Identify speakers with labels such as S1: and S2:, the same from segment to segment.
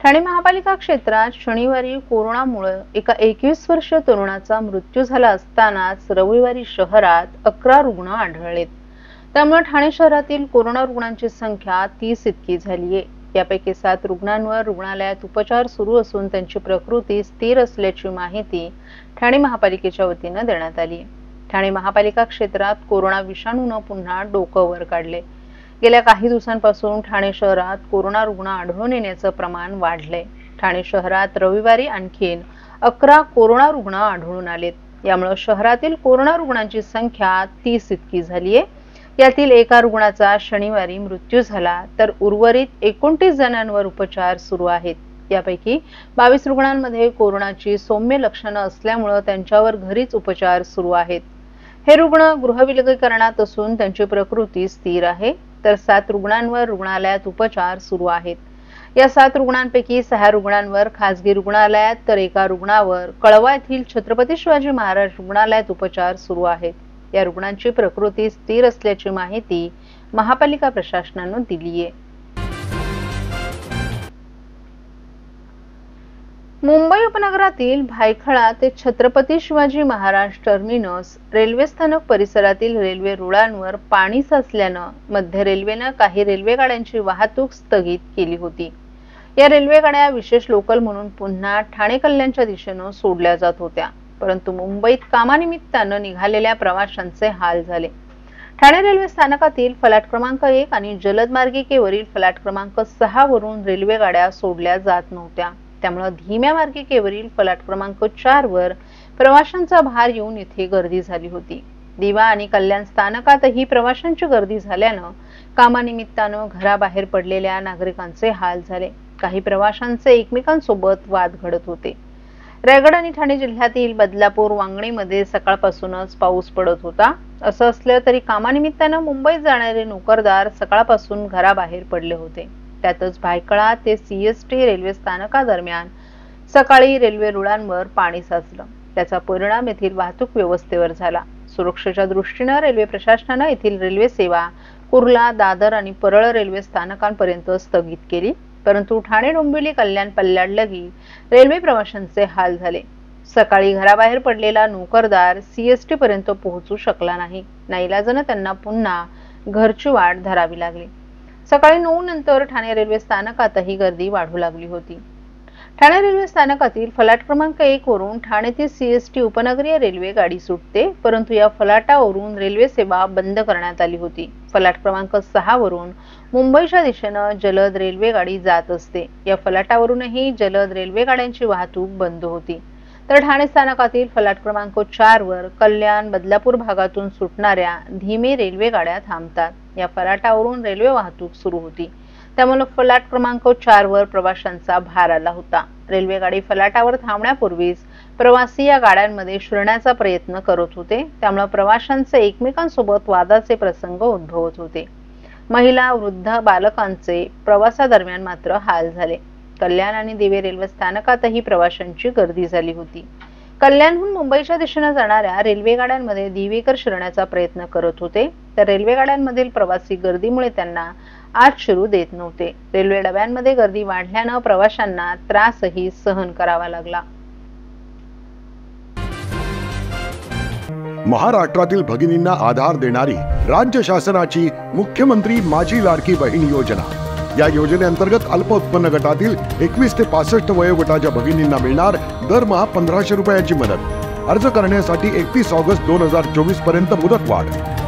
S1: ठाणे महापालिका क्षेत्रात शनिवारी कोरोनामुळे एका 21 वर्षीय तरुणाचा मृत्यू झाला असतानाच रविवारी शहरात 11 रुग्ण आढळलेत। त्यामुळे ठाणे शहरातील कोरोना रुग्णांची संख्या 30 इतकी झाली आहे। यापैकी 7 रुग्णांवर रुग्णालयात उपचार सुरू असून त्यांची प्रकृती स्थिर असल्याची माहिती ठाणे महापालिकेच्या वतीने देण्यात आली आहे। ठाणे महापालिका क्षेत्रात कोरोना विषाणूने पुन्हा डोकं वर काढले। गेल्या काही दिवसांपासून ठाणे शहरात कोरोना रुग्ण आढळून येण्याचे प्रमाण वाढले। ठाणे शहरात रविवारी आणखीन 11 कोरोना रुग्ण आढळून आलेत। यामुळे शहरातील कोरोना रुग्णांची संख्या 30 इतकी झाली आहे। यातील एका रुग्णाचा शनिवारी मृत्यू झाला तर उर्वरित 29 जणांवर उपचार सुरू आहेत। यापैकी 22 रुग्णांमध्ये कोरोनाची सौम्य लक्षणे असल्यामुळे त्यांच्यावर घरीच उपचार सुरू आहेत। हे रुग्ण गृहविलगीकरणात असून त्यांची प्रकृती स्थिर आहे, तर 7 रुग्णांवर रुग्णालयात उपचार सुरू आहेत। या 7 रुग्णांपैकी 6 रुग्णांवर खासगी रुग्णालयात तर एका रुग्णावर कळवा येथील छत्रपती शिवाजी महाराज रुग्णालयात उपचार सुरू आहेत। या रुग्णांची प्रकृती स्थिर असल्याची माहिती महापालिका प्रशासनाने दिली आहे। मुंबई उपनगरातील भायखळा ते छत्रपती शिवाजी महाराज टर्मिनस रेल्वे स्थानक परिसरातील रेल्वे रुळांवर पाणी साचल्याने मध्य रेल्वेने काही रेल्वे गाड्यांची वाहतूक स्थगित केली होती। या रेल्वे गाड्या विशेष लोकल म्हणून पुन्हा ठाणे कल्याणच्या दिशेने सोडल्या जात होत्या, परंतु मुंबईत कामानिमित्ताने निघालेल्या प्रवाशांचे हाल झाले। ठाणे रेल्वे स्थानकातील फलाट क्रमांक 1 आणि जलद मार्गिकेवरील फलाट क्रमांक 6 वरून रेल्वे गाड्या सोडल्या जात नव्हत्या। त्यामुळे धीम्या मार्गिकेवरील फलाट क्रमांक 4 वर प्रवाशांचा भार येऊन इथे गर्दी झाली होती। दिवा आणि कल्याण स्थानकातही प्रवाशांची गर्दी झाल्याने कामानिमित्ताने घराबाहेर पडलेल्या नागरिकांचे हाल झाले। काही प्रवाशांचे एकमेकांसोबत वाद घडत होते। रायगड आणि ठाणे जिल्ह्यातील बदलापूर वांगणीमध्ये सकाळपासूनच पाऊस पडत होता। असं असलं तरी कामानिमित्ताने मुंबईत जाणारे नोकरदार सकाळपासून घराबाहेर पडले होते। त्यातच भायखळा ते सीएसटी रेल्वे स्थानकादरम्यान सकाळी रेल्वे रुळांवर पाणी साचलं। त्याचा परिणाम येथील वाहतूक व्यवस्थेवर झाला। सुरक्षेच्या दृष्टीने रेल्वे प्रशासनाने येथील रेल्वे सेवा कुर्ला, दादर आणि परळ रेल्वे स्थानकांपर्यंत स्थगित केली, परंतु ठाणे डोंबिवली कल्याण पल्ल्याडलगी रेल्वे प्रवाशांचे हाल झाले। सकाळी घराबाहेर पडलेला नोकरदार सीएसटी पर्यंत पोहोचू शकला नाही। नाईलाजाने त्यांना पुन्हा घरची वाट धरावी लागली। सकाळी 9 नंतर ठाणे रेल्वे स्थानकातही गर्दी वाढू लागली होती। ठाणे रेल्वे स्थानकातील फलाट क्रमांक 1 वरून ठाणे ते सीएसटी उपनगरीय रेल्वे गाडी सुटते, परंतु या फलाटावरून रेल्वे सेवा बंद करण्यात आली होती। फलाट क्रमांक 6 वरून मुंबईच्या दिशेने जलद रेल्वे गाडी जात असते। या फलाटावरूनही जलद रेल्वे गाड्यांची वाहतूक बंद होती। तर ठाणे स्थानकातील फलाट क्रमांक 4 वर कल्याण, बदलापूर भागातून सुटणाऱ्या धीमे रेल्वे गाड्या थांबतात। या फलाटावरून रेल्वे वाहतूक सुरू होती, त्यामुळे फलाट क्रमांक 4 वर प्रवाशांचा भार आला होता। रेल्वे गाडी फलाटावर थांबण्यापूर्वीच प्रवासी या गाड्यांमध्ये शिरण्याचा प्रयत्न करत होते, त्यामुळे प्रवाशांचे एकमेकांसोबत वादाचे प्रसंग उद्भवत होते। महिला, वृद्ध, बालकांचे प्रवासादरम्यान मात्र हाल झाले। कल्याण आणि दिवे रेल्वे स्थानकातही प्रवाशांची गर्दी झाली होती। कल्याणहून मुंबईच्या दिशेने जाणाऱ्या रेल्वे गाड्यांमध्ये दिवेकर शिरण्याचा प्रयत्न करत होते, तर रेल्वे गाड्यांमधील प्रवासी गर्दीमुळे त्यांना आत शिरू देत नव्हते। रेल्वे डब्यांमध्ये गर्दी वाढल्याने प्रवाशांना त्रासही सहन करावा लागला।
S2: महाराष्ट्रातील भगिनींना आधार देणारी राज्य शासनाची मुख्यमंत्री माझी लाडकी बहीण योजना। या योजनेअंतर्गत अल्प उत्पन्न गटातील 21 ते 65 वयोगटाच्या भगिनींना मिळणार दरमहा 1500 रुपयाची मदत। अर्ज करण्यासाठी 31 ऑगस्ट 2024 पर्यंत मुदतवाढ।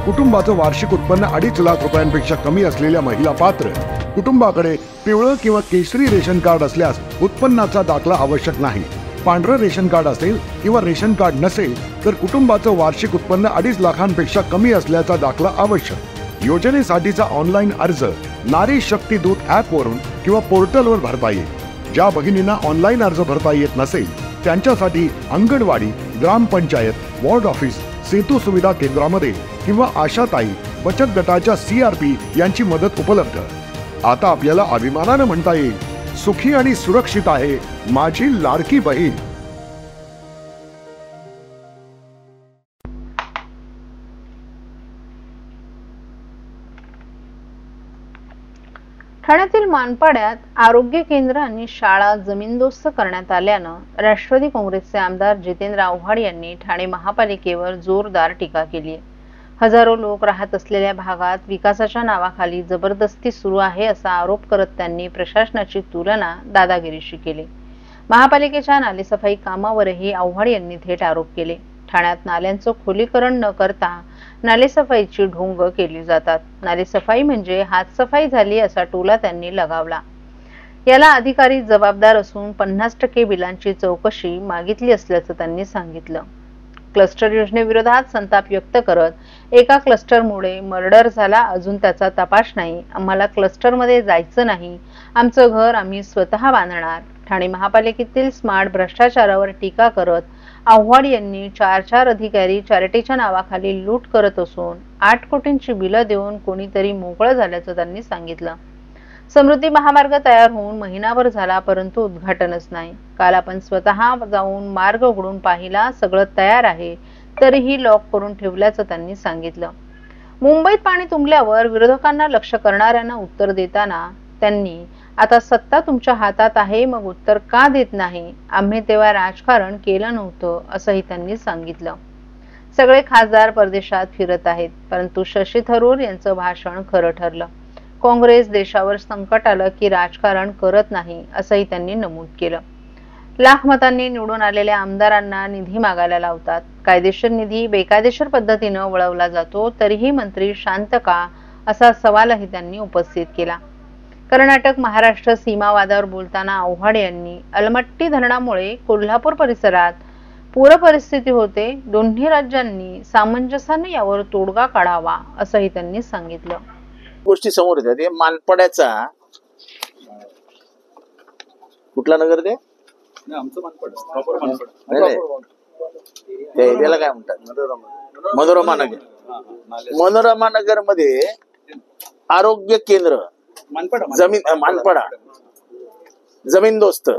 S2: कुटुंबाचं वार्षिक उत्पन्न 2.5 लाख रुपयांपेक्षा कमी असलेल्या महिला पात्र। कुटुंबाकडे पिवळं किंवा केशरी रेशन कार्ड असल्यास उत्पन्नाचा दाखला आवश्यक नाही। पांढरं रेशन कार्ड असेल किंवा रेशन कार्ड नसेल तर कुटुंबाचं वार्षिक उत्पन्न 2.5 लाखांपेक्षा कमी असल्याचा दाखला आवश्यक। योजनेसाठीचा ऑनलाईन अर्ज नारी शक्ती दूत ॲप वरून किंवा पोर्टलवर भरता येईल। ज्या भगिनींना ऑनलाईन अर्ज भरता येत नसेल त्यांच्यासाठी अंगणवाडी, ग्रामपंचायत, वॉर्ड ऑफिस, सेतू सुविधा केंद्रामध्ये किंवा आशाताई बचत गटाच्या CRP यांची मदत उपलब्ध। आता आपल्याला अभिमानाने म्हणता येईल, सुखी आणि सुरक्षित आहे माझी लाडकी बहीण।
S1: ठाण्यातील मानपाड्यात आरोग्य केंद्र आणि शाळा जमीनदोस्त करण्यात आल्यानं राष्ट्रवादी काँग्रेसचे आमदार जितेंद्र आव्हाड यांनी ठाणे महापालिकेवर जोरदार टीका केली आहे. हजारो लोक राहत असलेल्या भागात विकासाच्या नावाखाली जबरदस्ती सुरू आहे असा आरोप करत त्यांनी प्रशासनाची तुलना दादागिरीशी केली. महापालिकेच्या नालेसफाई कामावरही आव्हाड यांनी थेट आरोप केले. ठाण्यात नाल्यांचं खोलीकरण न करता नालेसफाईची ढोंग केली जातात. नालेसफाई म्हणजे हातसफाई झाली असा टोला त्यांनी लगावला. याला अधिकारी जबाबदार असून 50% बिलांची चौकशी मागितली असल्याचं त्यांनी सांगितलं. क्लस्टर योजनेविरोधात संताप व्यक्त करत एका क्लस्टरमुळे मर्डर झाला, अजून त्याचा तपास नाही, आम्हाला क्लस्टरमध्ये जायचं नाही, आमचं घर आम्ही स्वतः बांधणार. ठाणे महापालिकेतील स्मार्ट भ्रष्टाचारावर टीका करत आव्हाड यांनी 4 अधिकारी चॅरिटीच्या नावाखाली लूट करत असून 8 कोटींची बिलं देऊन कोणीतरी मोकळं झाल्याचं त्यांनी सांगितलं. समृद्धी महामार्ग तयार होऊन महिनाभर झाला, परंतु उद्घाटनच नाही. काल आपण स्वतः जाऊन मार्ग उघडून पाहिला, सगळं तयार आहे, तरीही लॉक करून ठेवल्याचं त्यांनी सांगितलं. मुंबईत पाणी तुंबल्यावर विरोधकांना लक्ष करणाऱ्यांना उत्तर देताना त्यांनी, आता सत्ता तुमच्या हातात आहे, मग उत्तर का देत नाही, आम्ही तेव्हा राजकारण केलं नव्हतं असंही त्यांनी सांगितलं. सगळे खासदार परदेशात फिरत आहेत, परंतु शशी थरूर यांचं भाषण खरं ठरलं. काँग्रेस देशावर संकट आलं की राजकारण करत नाही असंही त्यांनी नमूद केलं. लाख मतांनी निवडून आलेल्या आमदारांना निधी मागायला लावतात. कायदेशीर निधी बेकायदेशीर पद्धतीनं वळवला जातो, तरीही मंत्री शांत का असा सवालही त्यांनी उपस्थित केला. कर्नाटक महाराष्ट्र सीमावादावर बोलताना आव्हाड यांनी अलमट्टी धरणामुळे कोल्हापूर परिसरात पूर परिस्थिती होते, दोन्ही राज्यांनी सामंजस्याने यावर तोडगा काढावा असंही त्यांनी सांगितलं.
S3: गोष्टी समोर येतात. मानपाड्याचा कुठला नगर ते
S4: आमचं मानपाडा
S3: त्या एरियाला काय म्हणतात, मनोरमा नगर. मनोरमा नगर मध्ये आरोग्य केंद्र, मानपाडा जमीनदोस्त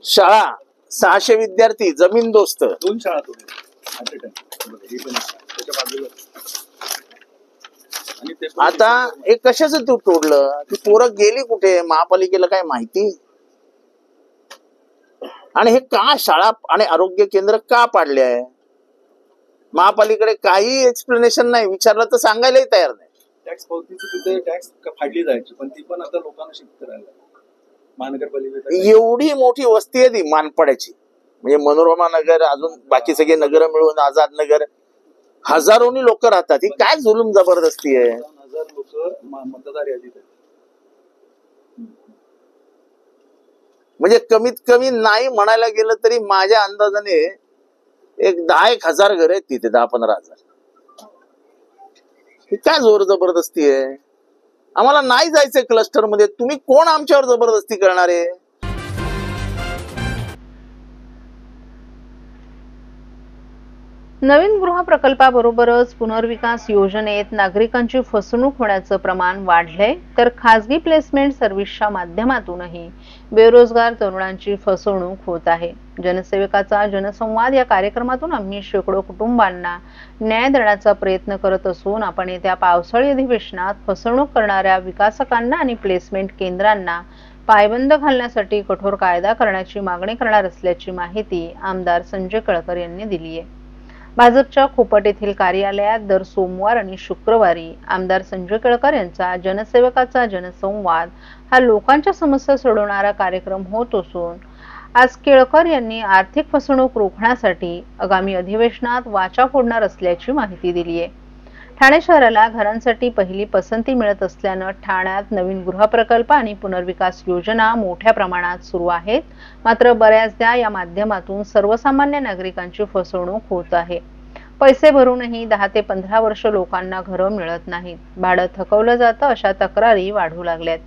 S3: शाळा, 600 विद्यार्थी जमीनदोस्त,
S4: 2 शाळा
S3: आता हे कशाच तू तोडलं? ती पोरं गेली कुठे? महापालिकेला काय माहिती? आणि हे का शाळा आणि आरोग्य केंद्र का पाडले आहे? महापालिकेकडे काही एक्सप्लेनेशन नाही, विचारलं तर सांगायलाही तयार नाही.
S4: टॅक्स पावतीची तिथे टॅक्स फाडली जायची, पण ती पण आता लोकांना शिफ्ट करायला महानगरपालिकेत.
S3: एवढी मोठी वस्ती आहे ती मानपाड्याची, म्हणजे मनोरमा नगर, अजून बाकी सगळे नगर मिळून आझाद नगर, हजारोनी लोक राहतात. ही काय जुलूम जबरदस्ती आहे?
S4: 1000 लोक मतदार यादीत आहेत.
S3: म्हणजे कमीत कमी नाही म्हणायला गेलं तरी माझ्या अंदाजाने एक 10,000 घर आहेत तिथे, 10-15,000. ही काय जोर जबरदस्ती आहे? आम्हाला नाही जायचंय क्लस्टर मध्ये, तुम्ही कोण आमच्यावर जबरदस्ती करणार आहे?
S1: नवीन गृह प्रकल्पाबरोबरच पुनर्विकास योजनेत नागरिकांची फसवणूक होण्याचं प्रमाण वाढलंय, तर खासगी प्लेसमेंट सर्व्हिसच्या माध्यमातूनही बेरोजगार तरुणांची फसवणूक होत आहे. जनसेवकाचा जनसंवाद या कार्यक्रमातून आम्ही शेकडो कुटुंबांना न्याय देण्याचा प्रयत्न करत असून आपण येत्या पावसाळी अधिवेशनात फसवणूक करणाऱ्या विकासकांना आणि प्लेसमेंट केंद्रांना पायबंद घालण्यासाठी कठोर कायदा करण्याची मागणी करणार असल्याची माहिती आमदार संजय केळकर यांनी दिली आहे. भाजपच्या खोपट येथील कार्यालयात दर सोमवार आणि शुक्रवारी आमदार संजय केळकर यांचा जनसेवकाचा जनसंवाद हा लोकांच्या समस्या सोडवणारा कार्यक्रम होत असून आज केळकर यांनी आर्थिक फसवणूक रोखण्यासाठी आगामी अधिवेशनात वाचा फोडणार असल्याची माहिती दिली आहे. ठाणे शहराला घरांसाठी पहिली पसंती मिळत असल्यानं ठाण्यात नवीन गृहप्रकल्प आणि पुनर्विकास योजना मोठ्या प्रमाणात सुरू आहेत. मात्र बऱ्याचदा या माध्यमातून सर्वसामान्य नागरिकांची फसवणूक होत आहे. पैसे भरूनही 10 ते 15 वर्ष लोकांना घरं मिळत नाहीत, भाडं थकवलं जातं अशा तक्रारी वाढू लागल्यात.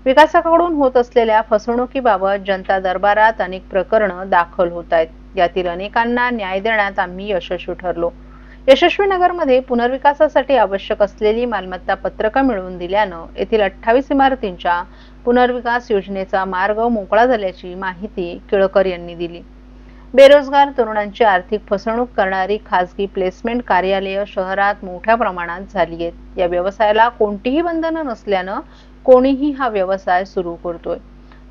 S1: विकासाकडून होत असलेल्या फसवणुकीबाबत जनता दरबारात अनेक प्रकरणं दाखल होत आहेत. यातील अनेकांना न्याय देण्यात आम्ही यशस्वी ठरलो. यशस्वी नगरमध्ये पुनर्विकासासाठी आवश्यक असलेली मालमत्ता पत्रकं मिळवून दिल्यानं येथील 28 इमारतींच्या पुनर्विकास योजनेचा मार्ग मोकळा झाल्याची माहिती केळकर यांनी दिली. बेरोजगार तरुणांची आर्थिक फसवणूक करणारी खासगी प्लेसमेंट कार्यालय शहरात मोठ्या प्रमाणात झाली आहेत. या व्यवसायाला कोणतीही बंधनं नसल्यानं कोणीही हा व्यवसाय सुरू करतोय.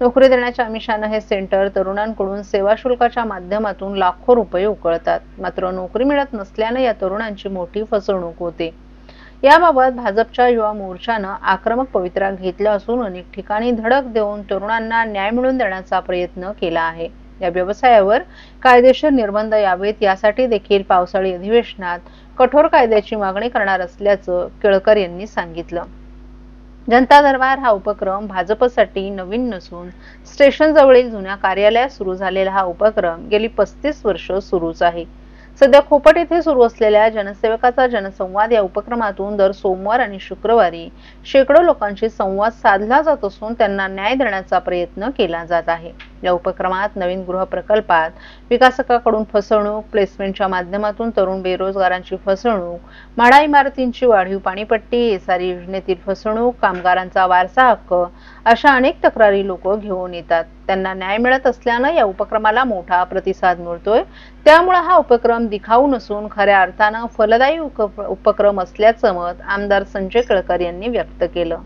S1: नोकरी देण्याच्या आमिषानं हे सेंटर तरुणांकडून सेवा शुल्काच्या माध्यमातून लाखो रुपये उकळतात. मात्र नोकरी मिळत नसल्यानं या तरुणांची मोठी फसवणूक होते. याबाबत भाजपच्या युवा मोर्चानं आक्रमक पवित्रा घेतला असून अनेक ठिकाणी धडक देऊन तरुणांना न्याय मिळवून देण्याचा प्रयत्न केला आहे. या व्यवसायावर कायदेशीर निर्बंध यावेत यासाठी देखील पावसाळी अधिवेशनात कठोर कायद्याची मागणी करणार असल्याचं केळकर यांनी सांगितलं. जनता दरबार हा उपक्रम भाजपसाठी नवीन नसून स्टेशन जवळील जुन्या कार्यालयात सुरू झालेला हा उपक्रम गेली 35 वर्ष सुरूच आहे. सध्या खोपट येथे सुरू असलेल्या जनसेवकाचा जनसंवाद या उपक्रमातून दर सोमवार आणि शुक्रवारी शेकडो लोकांशी संवाद साधला जात असून त्यांना न्याय देण्याचा प्रयत्न केला जात आहे. या उपक्रमात नवीन गृह प्रकल्पात विकासकाकडून फसवणूक, प्लेसमेंटच्या माध्यमातून तरुण बेरोजगारांची फसवणूक, म्हाडा इमारतींची वाढीव पाणीपट्टी, एसआरई योजनेतील फसवणूक, कामगारांचा वारसा हक्क अशा अनेक तक्रारी लोक घेऊन येतात. त्यांना न्याय मिळत असल्यानं या उपक्रमाला मोठा प्रतिसाद मिळतोय. त्यामुळे हा उपक्रम दिखाऊ नसून खऱ्या अर्थानं फलदायी उपक्रम असल्याचं मत आमदार संजय केळकर यांनी व्यक्त केलं.